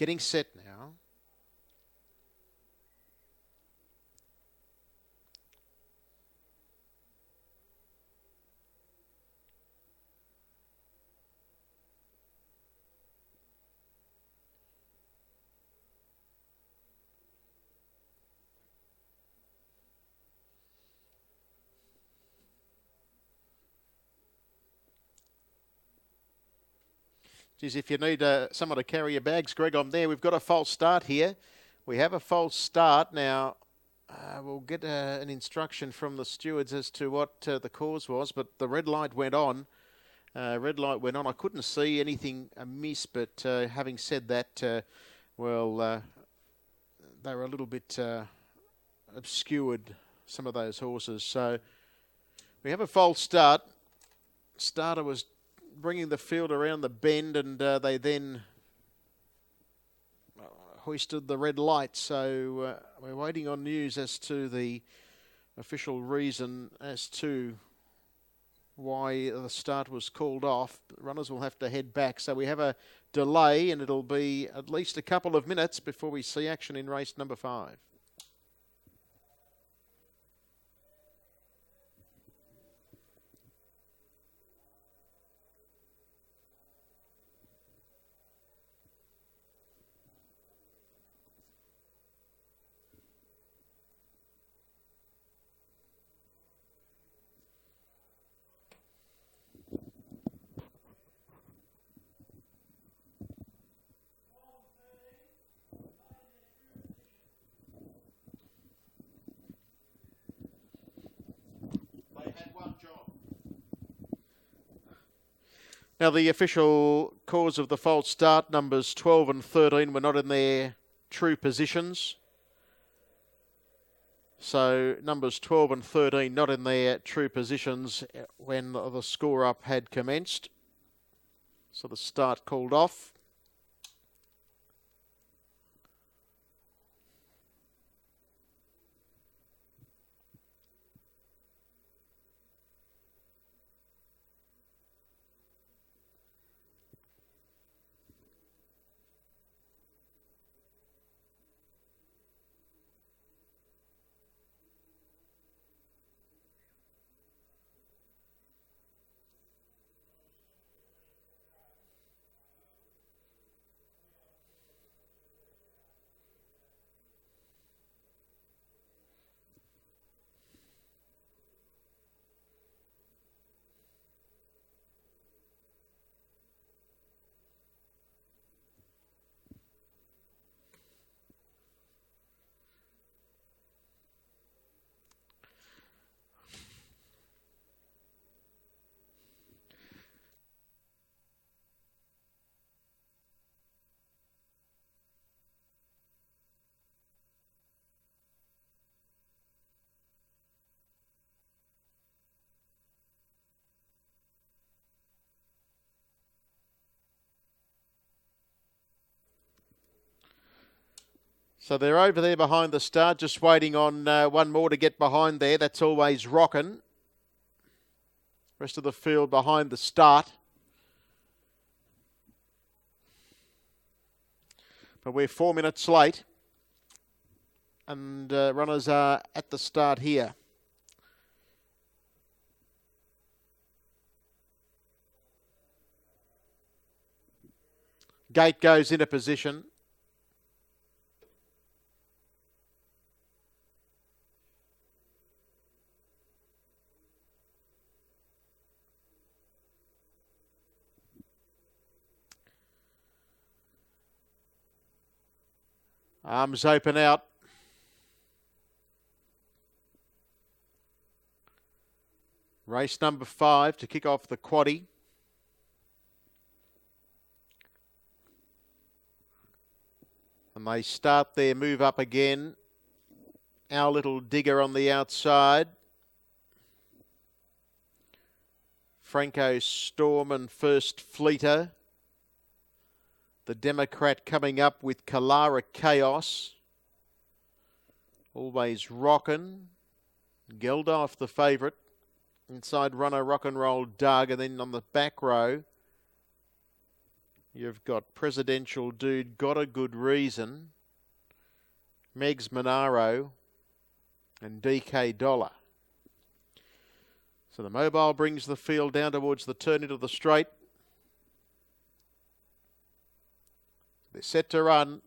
Getting set now. Geez, if you need someone to carry your bags, Greg, I'm there. We've got a false start here. We have a false start. Now, we'll get an instruction from the stewards as to what the cause was, but the red light went on. I couldn't see anything amiss, but having said that, they were a little bit obscured, some of those horses. So we have a false start. Starter was bringing the field around the bend, and they then hoisted the red light. So we're waiting on news as to the official reason as to why the start was called off. Runners will have to head back. So we have a delay, and it'll be at least a couple of minutes before we see action in race number 5. Now, the official cause of the false start, numbers 12 and 13, were not in their true positions. So, numbers 12 and 13 not in their true positions when the score-up had commenced. So, the start called off. So they're over there behind the start, just waiting on one more to get behind there. That's always Rockin'. Rest of the field behind the start. But we're 4 minutes late, and runners are at the start here. Gate goes into position. Arms open out. Race number 5 to kick off the quaddie. And they start their move up again. Our Little Digger on the outside. Franco Storm and First Fleeter. The Democrat coming up with Kalara Chaos. Always Rockin'. Geldof the favourite. Inside runner Rock and Roll Doug. And then on the back row, You've got Presidential Dude, Got a Good Reason, Megs Monaro, and DK Dollar. So the Mobile brings the field down towards the turn into the straight. They're set to run.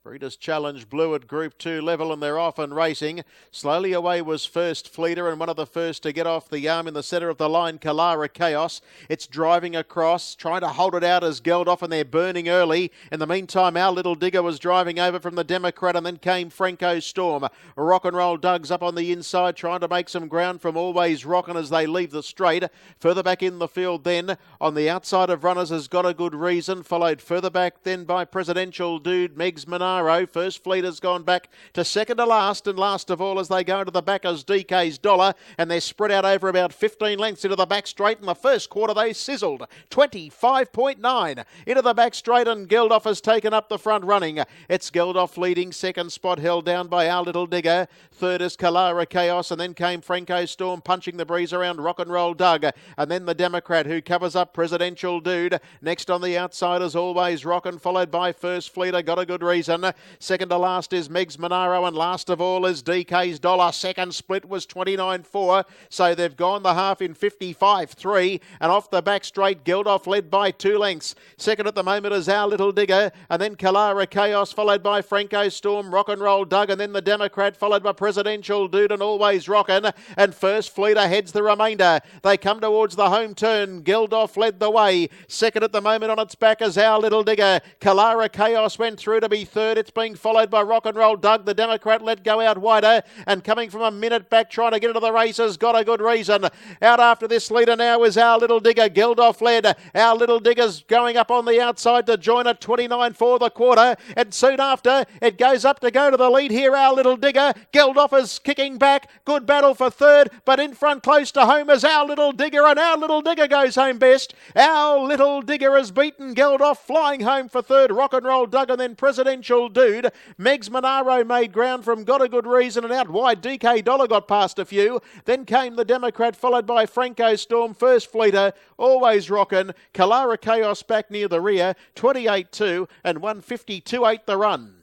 Breeders' Challenge Blue at Group 2 level, and they're off and racing. Slowly away was First Fleeter, and one of the first to get off the arm in the centre of the line, Kalara Chaos. It's driving across, trying to hold it out as Geldof, and they're burning early. In the meantime, Our Little Digger was driving over from the Democrat, and then came Franco Storm. Rock and Roll Doug's up on the inside, trying to make some ground from Always Rockin' as they leave the straight. Further back in the field then, on the outside of runners, has Got a Good Reason, followed further back then by Presidential Dude, Megs Monaro. First Fleeter's gone back to second to last, and last of all as they go into the back is DK's Dollar, and they're spread out over about 15 lengths into the back straight. In the first quarter they sizzled 25.9 into the back straight, and Geldof has taken up the front running. It's Geldof leading, second spot held down by Our Little Digger, third is Kalara Chaos, and then came Franco Storm punching the breeze around Rock and Roll Doug, and then the Democrat who covers up Presidential Dude. Next on the outside is Always Rockin', followed by First Fleeter, Got a Good Reason. Second to last is Megs Monaro, and last of all is DK's Dollar. Second split was 29.4, so they've gone the half in 55.3, and off the back straight, Geldof led by 2 lengths. Second at the moment is Our Little Digger, and then Kalara Chaos, followed by Franco Storm, Rock and Roll Doug, and then the Democrat, followed by Presidential Dude and Always Rockin', and First Fleeter heads the remainder. They come towards the home turn. Geldof led the way. Second at the moment on its back is Our Little Digger. Kalara Chaos went through to be third. It's being followed by Rock and Roll Doug. The Democrat let go out wider, and coming from a minute back trying to get into the races, Got a Good Reason. Out after this leader now is Our Little Digger. Geldof led. Our Little Digger's going up on the outside to join at 29 for the quarter, and soon after it goes up to go to the lead here. Our Little Digger. Geldof is kicking back. Good battle for third, but in front close to home is Our Little Digger, and Our Little Digger goes home best. Our Little Digger has beaten Geldof, flying home for third. Rock and Roll Doug, and then Presidential Dude. Megs Monaro made ground from Got a Good Reason, and out wide DK Dollar got past a few. Then came the Democrat, followed by Franco Storm, First Fleeter, Always Rockin', Kalara Chaos back near the rear, 28.2 and 152.8 the run.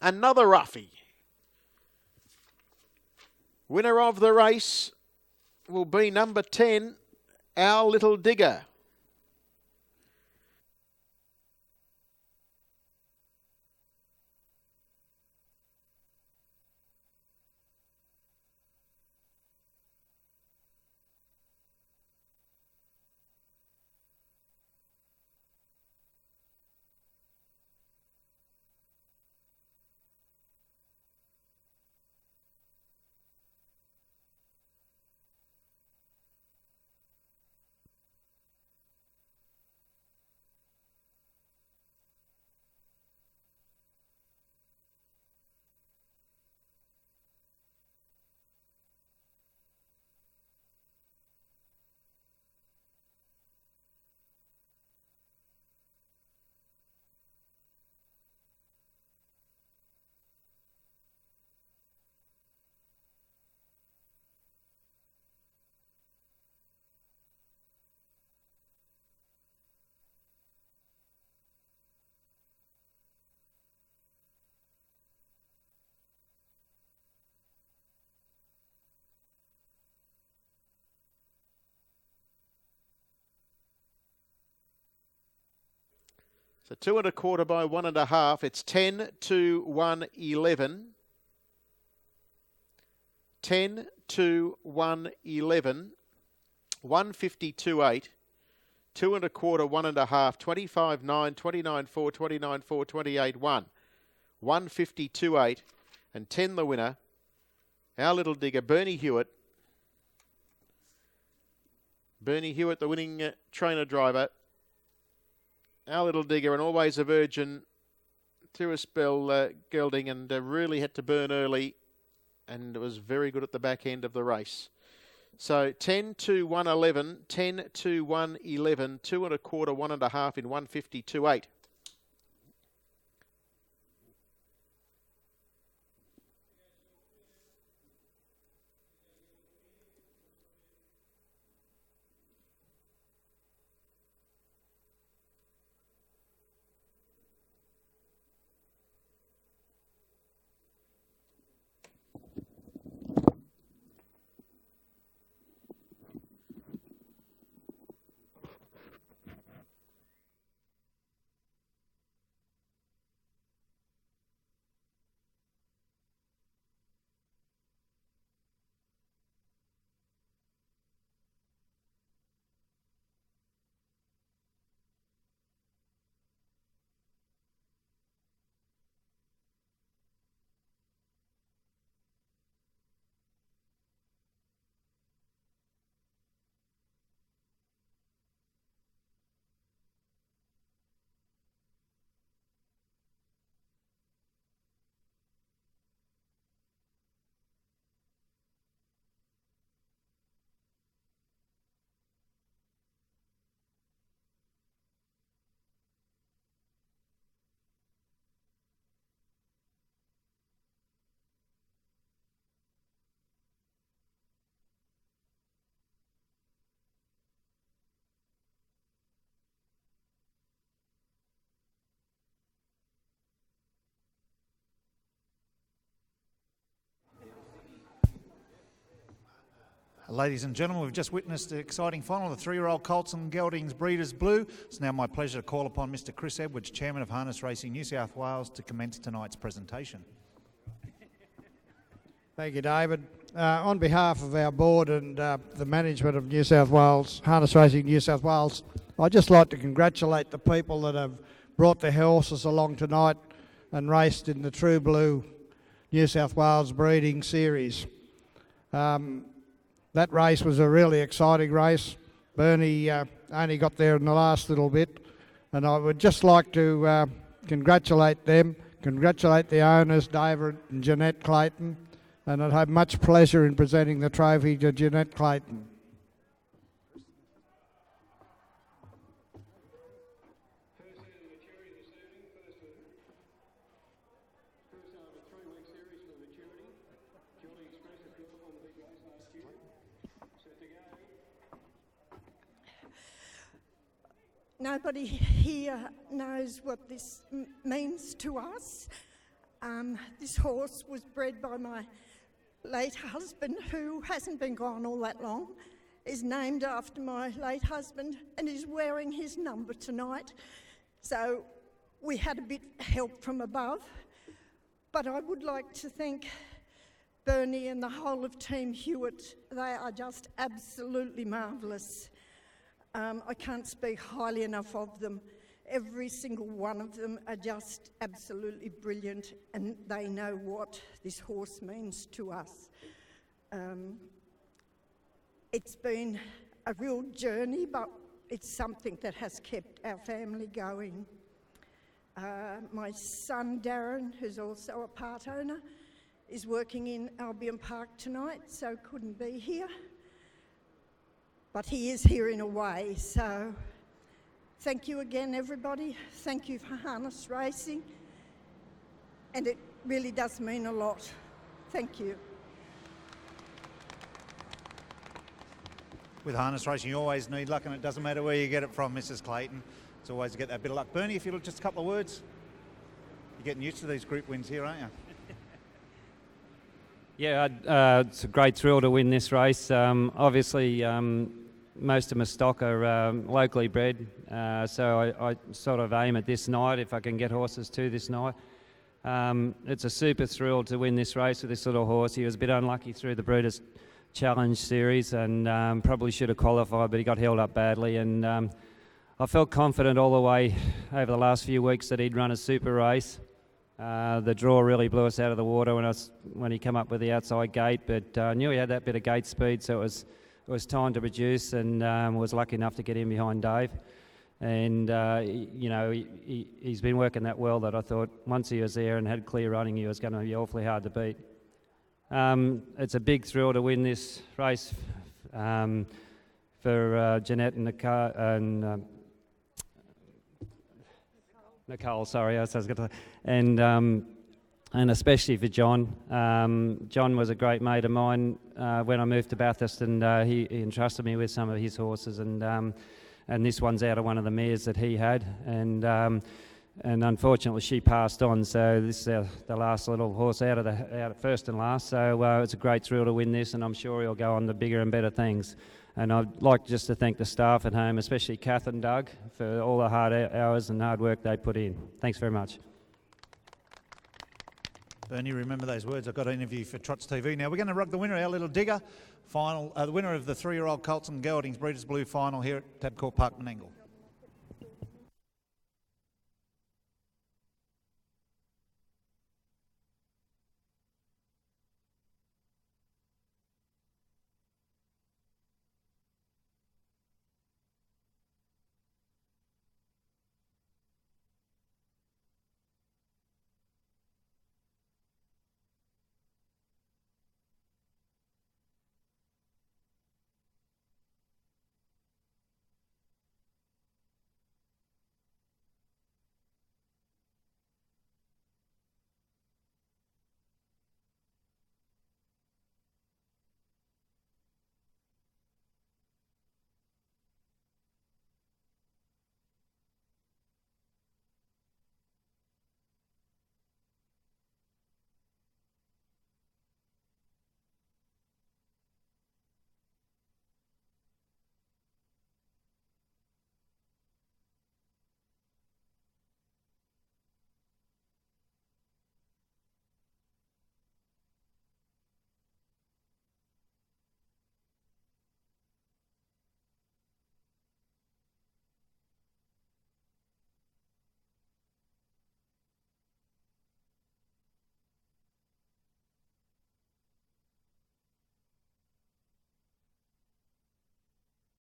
Another roughie. Winner of the race will be number 10, Our Little Digger. So 2 1/4 by 1 1/2. It's 10 2 1 11. 10 2 1 11. 152.8. 2 1/4 1 1/2. 25.9. 29.4. 29.4. 28.1. 152.8 and 10 the winner. Our Little Digger, Bernie Hewitt. Bernie Hewitt, the winning trainer driver. Our Little Digger, and Always a Virgin, through a spell, gelding, and really had to burn early, and was very good at the back end of the race. So 10 2 1 11, 10 2 1 11, 2 1/4 1 1/2 in 152.8. Ladies and gentlemen, we've just witnessed the exciting final of the 3-year-old Colts and Geldings Breeders Blue. It's now my pleasure to call upon Mr. Chris Edwards, Chairman of Harness Racing New South Wales, to commence tonight's presentation. Thank you, David. On behalf of our board and the management of New South Wales, Harness Racing New South Wales, I'd just like to congratulate the people that have brought their horses along tonight and raced in the True Blue New South Wales Breeding Series. That race was a really exciting race. Bernie only got there in the last little bit, and I would just like to congratulate them, congratulate the owners, David and Jeanette Clayton, and I'd have much pleasure in presenting the trophy to Jeanette Clayton. Nobody here knows what this means to us. This horse was bred by my late husband, who hasn't been gone all that long, is named after my late husband and is wearing his number tonight. So we had a bit of help from above. But I would like to thank Bernie and the whole of Team Hewitt. They are just absolutely marvellous. I can't speak highly enough of them. Every single one of them are just absolutely brilliant, and they know what this horse means to us. It's been a real journey, but it's something that has kept our family going. My son Darren, who's also a part owner, is working in Albion Park tonight, so couldn't be here. But he is here in a way, so thank you again, everybody. Thank you for Harness Racing, and it really does mean a lot. Thank you. With harness racing, you always need luck, and it doesn't matter where you get it from, Mrs. Clayton. It's always to get that bit of luck. Bernie, if you look, just a couple of words. You're getting used to these group wins here, aren't you? Yeah, it's a great thrill to win this race. Obviously, most of my stock are locally bred, so I sort of aim at this night, if I can get horses to this night. It's a super thrill to win this race with this little horse. He was a bit unlucky through the Breeders' Challenge Series and probably should have qualified, but he got held up badly. And I felt confident all the way over the last few weeks that he'd run a super race. The draw really blew us out of the water when he came up with the outside gate, but I knew he had that bit of gate speed, so it was time to produce, and was lucky enough to get in behind Dave. And he's been working that well that I thought once he was there and had clear running, he was going to be awfully hard to beat. It's a big thrill to win this race for Jeanette and Nicole, sorry, I was going to, and especially for John. John was a great mate of mine when I moved to Bathurst, and he entrusted me with some of his horses, and this one's out of one of the mares that he had, and unfortunately she passed on, so this is the last little horse out of first and last. So it's a great thrill to win this, and I'm sure he'll go on to bigger and better things. And I'd like just to thank the staff at home, especially Kath and Doug, for all the hard hours and hard work they put in. Thanks very much. Bernie, remember those words. I've got an interview for Trots TV. Now we're going to rug the winner, our little digger, final, the winner of the 3-year-old Colts and Geldings Breeders Blue final here at Tabcorp Park, Menangle.